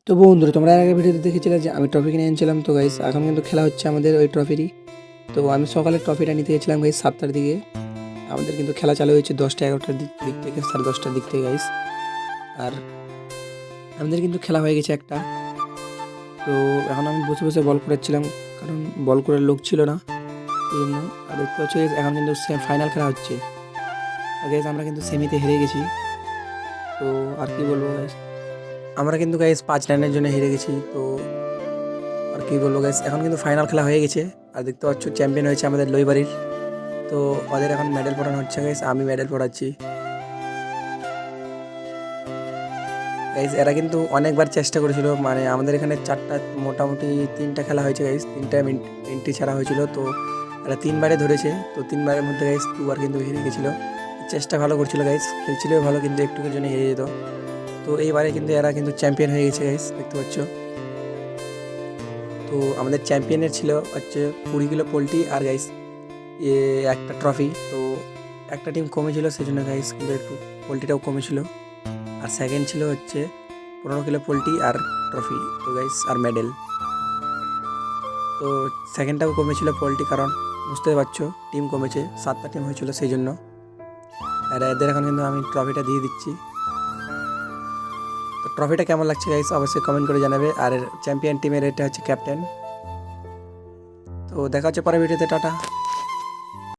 তো বন্ধুরা, তোমরা এর আগের ভিডিওতে দেখেছিলে যে আমি ট্রফি কিনে এনেছিলাম। তো গাইস এখন কিন্তু খেলা হচ্ছে আমাদের ওই ট্রফিরই। তো আমি সকালে ট্রফিটা নিতে গেছিলাম গাইস 7টার দিকে। আমাদের কিন্তু খেলা চালু হয়েছে 10টা 11টার দিক থেকে, 10:30টার দিক থেকে গাইস। আর আমাদের কিন্তু খেলা হয়ে গেছে একটা। তো এখন আমি বসে বসে বল করাচ্ছিলাম, কারণ বল করার লোক ছিল না, এই জন্য। আর দেখতে পাচ্ছ guys, এখন কিন্তু ফাইনাল খেলা হচ্ছে। আর গাইস আমরা কিন্তু সেমিতে হেরে গেছি। তো আর কি বলবো গাইস, আমরা কিন্তু গাইস 5 রানের জন্য হেরে গেছি। তো আর কি বলবো গাইস, এখন কিন্তু ফাইনাল খেলা হয়ে গেছে। আর দেখতে পাচ্ছ চ্যাম্পিয়ন হয়েছে আমাদের লইবাড়ির। তো ওদের এখন মেডেল পড়ানো হচ্ছে গাইস, আমি মেডেল পড়াচ্ছি গাইস। এরা কিন্তু অনেকবার চেষ্টা করেছিল, মানে আমাদের এখানে মোটামুটি 3টা খেলা হয়েছে গাইস, 3টা এন্ট্রি ছাড়া হয়েছিল। তো এরা 3বারে ধরেছে, তো 3বারের মধ্যে গাইস 2বার কিন্তু হেরে গেছিলো। চেষ্টা ভালো করছিল গাইস, খেলছিল ভালো, কিন্তু একটুকের জন্য হেরে যেত। তো এইবারে কিন্তু এরা কিন্তু চ্যাম্পিয়ন হয়ে গেছে গাইস, দেখতে পাচ্ছ। তো আমাদের চ্যাম্পিয়নের ছিল হচ্ছে 20 কিলো পোলট্রি আর গাইস একটা ট্রফি। তো একটা টিম কমেছিল, সেই জন্য গাইস কিন্তু একটু পোলট্রিটাও কমেছিল। আর সেকেন্ড ছিল হচ্ছে 15 কিলো পোলট্রি আর ট্রফি, তো গাইস আর মেডেল। তো সেকেন্ডটাও কমেছিল পোলট্রি, কারণ বুঝতে পারছো টিম কমেছে, 7টা টিম হয়েছিল সেই জন্য। আর এদের এখন কিন্তু আমি ট্রফিটা দিয়ে দিচ্ছি। তো ট্রফিটা কেমন লাগছে গাইস অবশ্যই কমেন্ট করে জানাবে। আর চ্যাম্পিয়ন টিমের এটা হচ্ছে ক্যাপ্টেন। তো দেখা হচ্ছে পরের ভিডিওতে, টাটা।